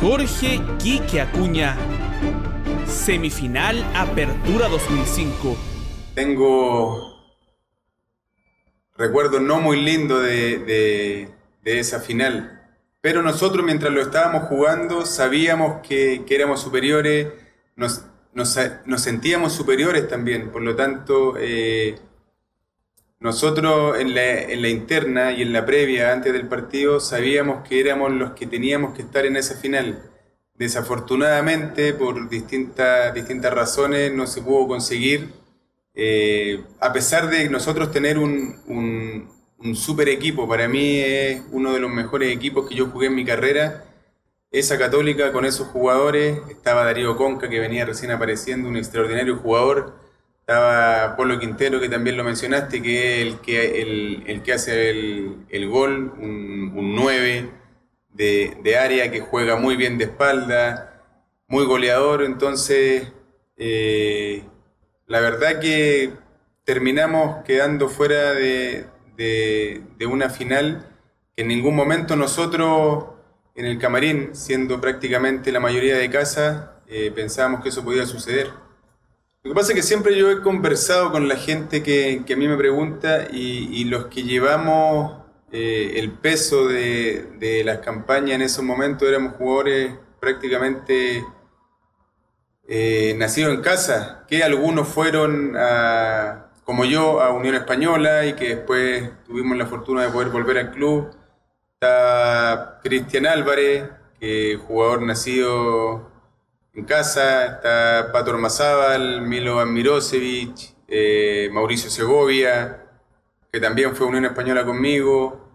Jorge Quique Acuña. Semifinal Apertura 2005. Tengo recuerdos no muy lindos de esa final, pero nosotros mientras lo estábamos jugando sabíamos que éramos superiores, nos sentíamos superiores también, por lo tanto nosotros en la interna y en la previa antes del partido sabíamos que éramos los que teníamos que estar en esa final. Desafortunadamente, por distintas razones, no se pudo conseguir. A pesar de nosotros tener un super equipo, para mí es uno de los mejores equipos que yo jugué en mi carrera. Esa Católica con esos jugadores, estaba Darío Conca, que venía recién apareciendo, un extraordinario jugador. Estaba Polo Quintero, que también lo mencionaste, que es el que hace el gol, un 9 de área, que juega muy bien de espalda, muy goleador. Entonces, la verdad que terminamos quedando fuera de una final que en ningún momento nosotros en el camarín, siendo prácticamente la mayoría de casa, pensábamos que eso podía suceder. Lo que pasa es que siempre yo he conversado con la gente que a mí me pregunta y los que llevamos el peso de las campañas en esos momentos éramos jugadores prácticamente nacidos en casa, que algunos fueron, como yo, a Unión Española y que después tuvimos la fortuna de poder volver al club. Está Cristian Álvarez, que es jugador nacido en casa, está Pato Ormazábal, Milovan Mirosevic, Mauricio Segovia, que también fue Unión Española conmigo.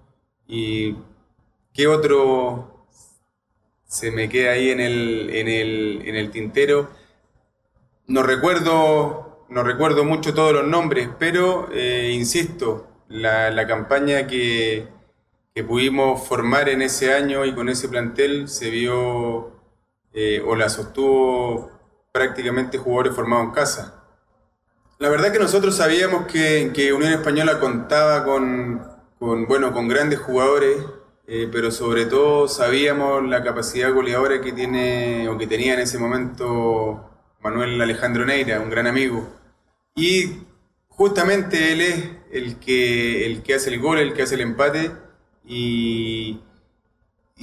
¿Y qué otro se me queda ahí en el tintero? No recuerdo mucho todos los nombres, pero insisto, la campaña que pudimos formar en ese año y con ese plantel se vio o la sostuvo prácticamente jugadores formados en casa. La verdad que nosotros sabíamos que Unión Española contaba con grandes jugadores, pero sobre todo sabíamos la capacidad goleadora que tiene o que tenía en ese momento Manuel Alejandro Neira, un gran amigo. Y justamente él es el que hace el gol, el que hace el empate, y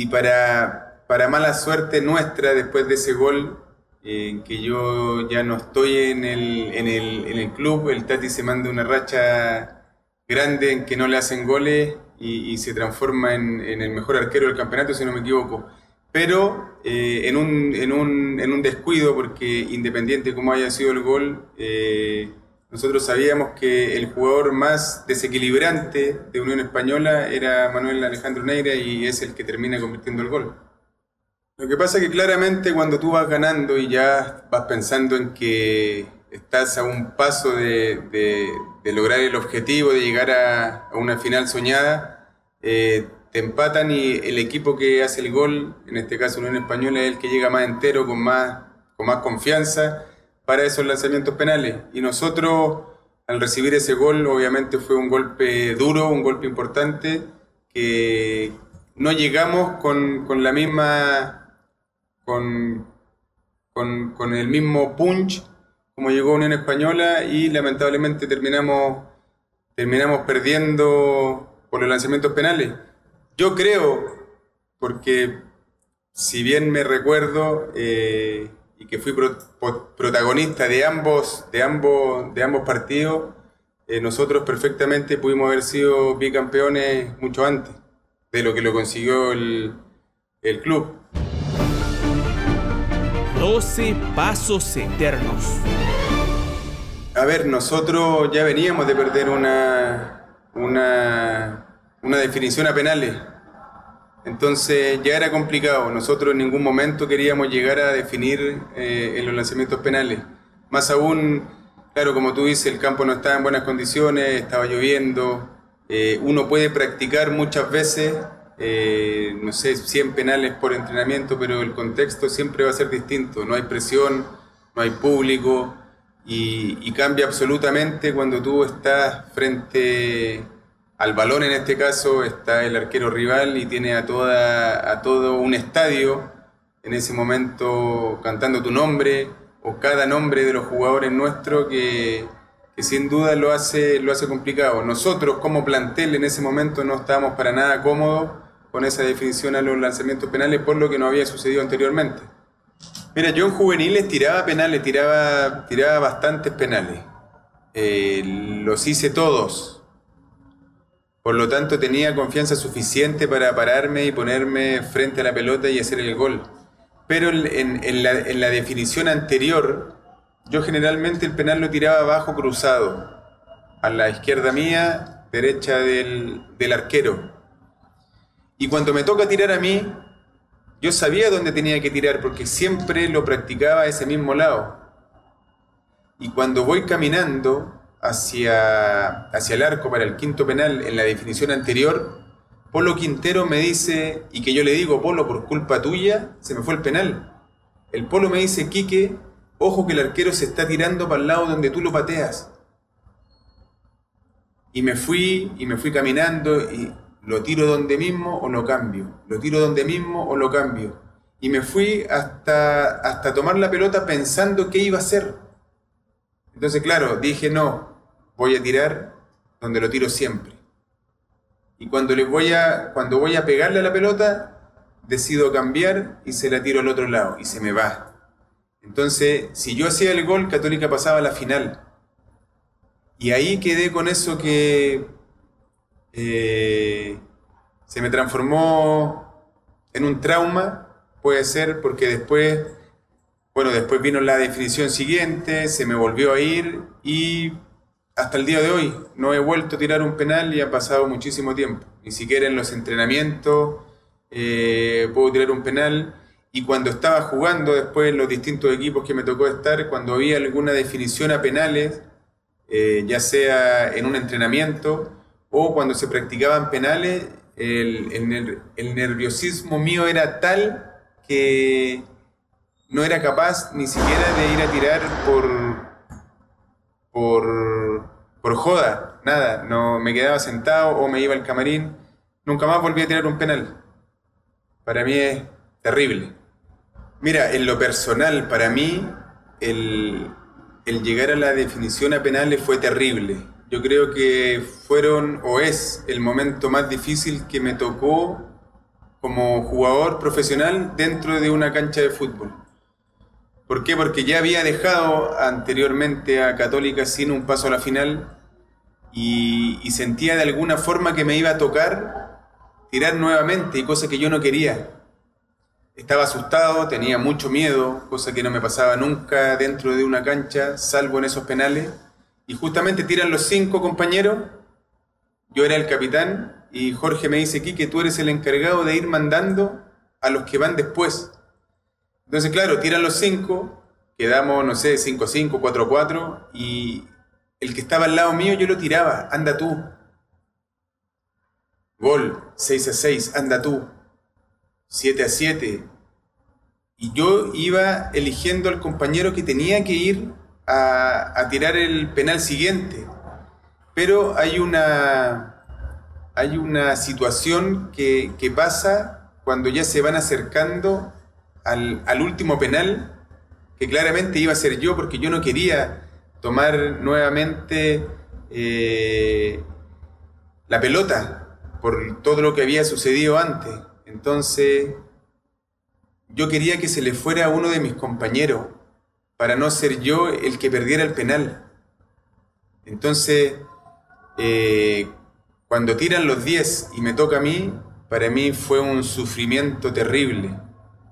para mala suerte nuestra, después de ese gol, que yo ya no estoy en el club, el Tati se manda una racha grande en que no le hacen goles y se transforma en el mejor arquero del campeonato, si no me equivoco. Pero en un descuido, porque independiente como haya sido el gol, nosotros sabíamos que el jugador más desequilibrante de Unión Española era Manuel Alejandro Neira y es el que termina convirtiendo el gol. Lo que pasa es que claramente cuando tú vas ganando y ya vas pensando en que estás a un paso de lograr el objetivo, de llegar a una final soñada, te empatan y el equipo que hace el gol, en este caso Unión Española, es el que llega más entero, con más confianza para esos lanzamientos penales. Y nosotros, al recibir ese gol, obviamente fue un golpe duro, un golpe importante, que no llegamos con la misma... Con el mismo punch como llegó Unión Española, y lamentablemente terminamos perdiendo por los lanzamientos penales. Yo creo, porque si bien me recuerdo y que fui protagonista de ambos partidos, nosotros perfectamente pudimos haber sido bicampeones mucho antes de lo que lo consiguió el club. 12 pasos eternos. A ver, nosotros ya veníamos de perder una definición a penales. Entonces ya era complicado. Nosotros en ningún momento queríamos llegar a definir en los lanzamientos penales. Más aún, claro, como tú dices, el campo no estaba en buenas condiciones, estaba lloviendo. Uno puede practicar muchas veces, no sé, 100 penales por entrenamiento, pero el contexto siempre va a ser distinto. No hay presión, no hay público, y cambia absolutamente cuando tú estás frente al balón. En este caso está el arquero rival y tiene a todo un estadio en ese momento cantando tu nombre o cada nombre de los jugadores nuestros que sin duda lo hace complicado. Nosotros como plantel en ese momento no estábamos para nada cómodos con esa definición a los lanzamientos penales por lo que no había sucedido anteriormente. Mira, yo en juveniles tiraba penales, tiraba bastantes penales. Los hice todos. Por lo tanto tenía confianza suficiente para pararme y ponerme frente a la pelota y hacer el gol. Pero en la definición anterior, yo generalmente el penal lo tiraba bajo cruzado, a la izquierda mía, derecha del arquero. Y cuando me toca tirar a mí, yo sabía dónde tenía que tirar porque siempre lo practicaba a ese mismo lado. Y cuando voy caminando hacia el arco para el quinto penal en la definición anterior, Polo Quintero me dice, y que yo le digo, Polo, por culpa tuya se me fue el penal. El Polo me dice, Quique, ojo que el arquero se está tirando para el lado donde tú lo pateas. Y me fui caminando y lo tiro donde mismo o lo cambio. Lo tiro donde mismo o lo cambio. Y me fui hasta tomar la pelota pensando qué iba a hacer. Entonces, claro, dije, no, voy a tirar donde lo tiro siempre. Y cuando voy a pegarle a la pelota, decido cambiar y se la tiro al otro lado y se me va. Entonces, si yo hacía el gol, Católica pasaba a la final. Y ahí quedé con eso que se me transformó en un trauma, puede ser, porque después vino la definición siguiente, se me volvió a ir y hasta el día de hoy no he vuelto a tirar un penal y ha pasado muchísimo tiempo. Ni siquiera en los entrenamientos puedo tirar un penal. Y cuando estaba jugando después en los distintos equipos que me tocó estar, cuando había alguna definición a penales, ya sea en un entrenamiento o cuando se practicaban penales, el nerviosismo mío era tal que no era capaz ni siquiera de ir a tirar por joda, nada. No, me quedaba sentado o me iba al camarín. Nunca más volví a tirar un penal. Para mí es terrible. Mira, en lo personal, para mí, el llegar a la definición a penales fue terrible. Yo creo que es el momento más difícil que me tocó como jugador profesional dentro de una cancha de fútbol. ¿Por qué? Porque ya había dejado anteriormente a Católica sin un paso a la final y sentía de alguna forma que me iba a tocar tirar nuevamente, y cosa que yo no quería. Estaba asustado, tenía mucho miedo, cosa que no me pasaba nunca dentro de una cancha, salvo en esos penales. Y justamente tiran los 5 compañeros, yo era el capitán, y Jorge me dice, Quique, tú eres el encargado de ir mandando a los que van después. Entonces, claro, tiran los 5, quedamos, no sé, 5-5, 4-4, y el que estaba al lado mío yo lo tiraba, anda tú. Gol, 6-6, anda tú. 7-7. Y yo iba eligiendo al compañero que tenía que ir a tirar el penal siguiente. Pero hay una situación que pasa cuando ya se van acercando al último penal, que claramente iba a ser yo, porque yo no quería tomar nuevamente la pelota por todo lo que había sucedido antes. Entonces yo quería que se le fuera a uno de mis compañeros para no ser yo el que perdiera el penal. Entonces cuando tiran los 10 y me toca a mí, para mí fue un sufrimiento terrible.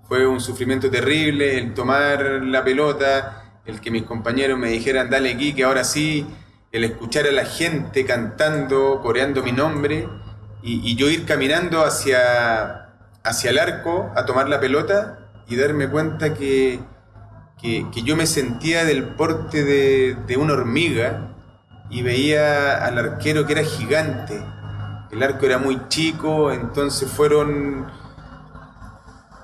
Fue un sufrimiento terrible el tomar la pelota, el que mis compañeros me dijeran, dale Quique, ahora sí, el escuchar a la gente cantando, coreando mi nombre, y yo ir caminando hacia el arco a tomar la pelota y darme cuenta que yo me sentía del porte de una hormiga y veía al arquero que era gigante. El arco era muy chico, entonces fueron...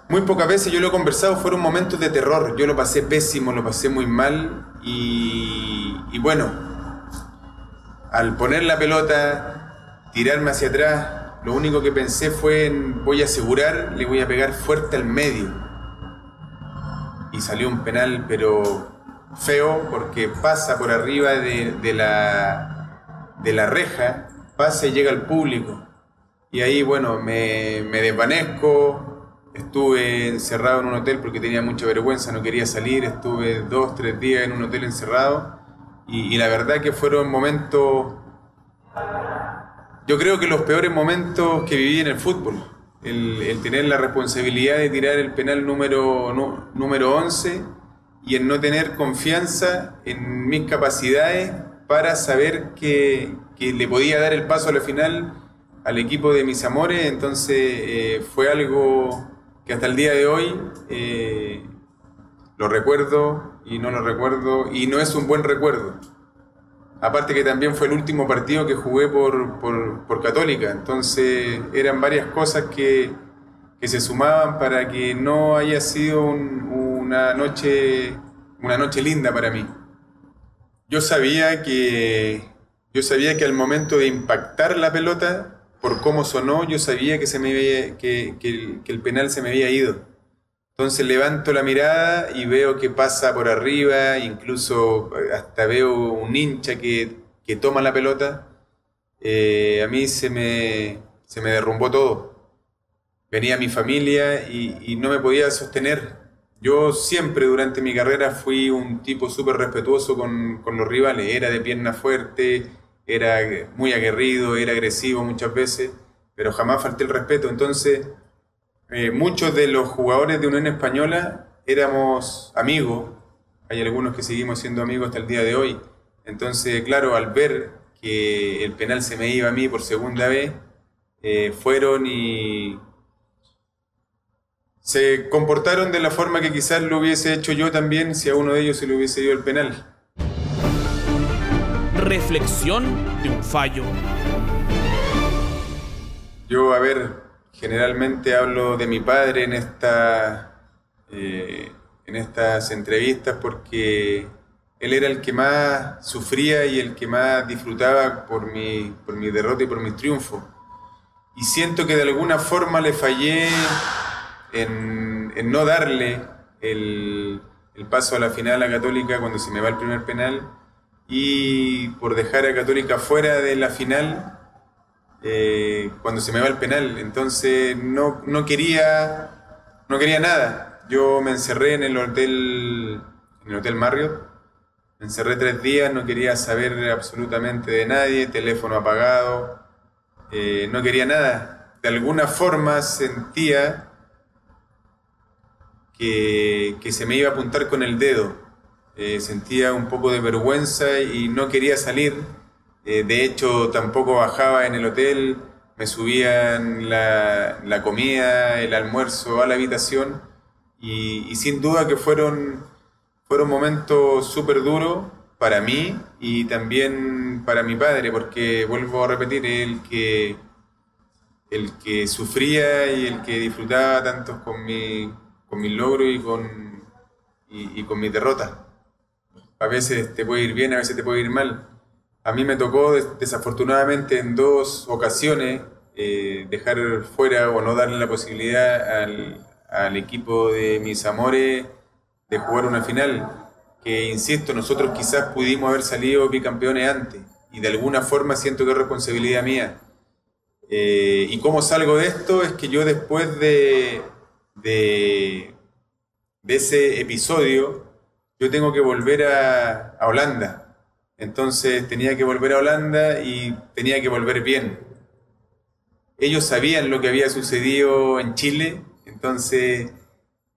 Muy pocas veces yo lo he conversado, fueron momentos de terror. Yo lo pasé pésimo, lo pasé muy mal y bueno, al poner la pelota, tirarme hacia atrás, lo único que pensé fue en voy a asegurar, le voy a pegar fuerte al medio. y salió un penal, pero feo, porque pasa por arriba de la reja, pasa y llega al público. Y ahí, bueno, me desvanezco, estuve encerrado en un hotel porque tenía mucha vergüenza, no quería salir, estuve 2, 3 días en un hotel encerrado, y la verdad que fueron momentos, yo creo que los peores momentos que viví en el fútbol. El tener la responsabilidad de tirar el penal número 11 y en no tener confianza en mis capacidades para saber que le podía dar el paso a la final al equipo de mis amores. Entonces fue algo que hasta el día de hoy lo recuerdo y no lo recuerdo, y no es un buen recuerdo. Aparte que también fue el último partido que jugué por Católica, entonces eran varias cosas que se sumaban para que no haya sido una noche linda para mí. Yo sabía que al momento de impactar la pelota, por cómo sonó, yo sabía que el penal se me había ido. Entonces levanto la mirada y veo que pasa por arriba, incluso hasta veo un hincha que toma la pelota. A mí se me derrumbó todo. Venía mi familia y no me podía sostener. Yo siempre durante mi carrera fui un tipo súper respetuoso con los rivales. Era de pierna fuerte, era muy aguerrido, era agresivo muchas veces, pero jamás falté el respeto. Entonces muchos de los jugadores de Unión Española éramos amigos, hay algunos que seguimos siendo amigos hasta el día de hoy. Entonces, claro, al ver que el penal se me iba a mí por segunda vez, fueron y se comportaron de la forma que quizás lo hubiese hecho yo también si a uno de ellos se le hubiese ido el penal. Reflexión de un fallo. Yo, generalmente hablo de mi padre en estas entrevistas porque él era el que más sufría y el que más disfrutaba por mi derrota y por mis triunfos. Y siento que de alguna forma le fallé en no darle el paso a la final a Católica cuando se me va el primer penal, y por dejar a Católica fuera de la final cuando se me va el penal. Entonces no quería nada. Yo me encerré en el hotel Marriott, me encerré 3 días, no quería saber absolutamente de nadie, teléfono apagado, no quería nada. De alguna forma sentía que se me iba a apuntar con el dedo, sentía un poco de vergüenza y no quería salir. De hecho, tampoco bajaba en el hotel, me subían la comida, el almuerzo a la habitación, y sin duda que fueron momentos súper duros para mí y también para mi padre, porque vuelvo a repetir, el que sufría y el que disfrutaba tanto con mis logros y con mis derrotas. A veces te puede ir bien, a veces te puede ir mal. A mí me tocó desafortunadamente en 2 ocasiones dejar fuera o no darle la posibilidad al equipo de mis amores de jugar una final, que insisto, nosotros quizás pudimos haber salido bicampeones antes, y de alguna forma siento que es responsabilidad mía. Y cómo salgo de esto es que yo, después de ese episodio, yo tengo que volver a Holanda. Entonces tenía que volver a Holanda y tenía que volver bien. Ellos sabían lo que había sucedido en Chile, entonces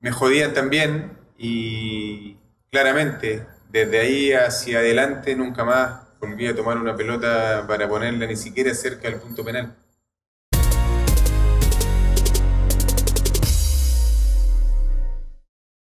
me jodían también, y claramente desde ahí hacia adelante nunca más volví a tomar una pelota para ponerla ni siquiera cerca del punto penal.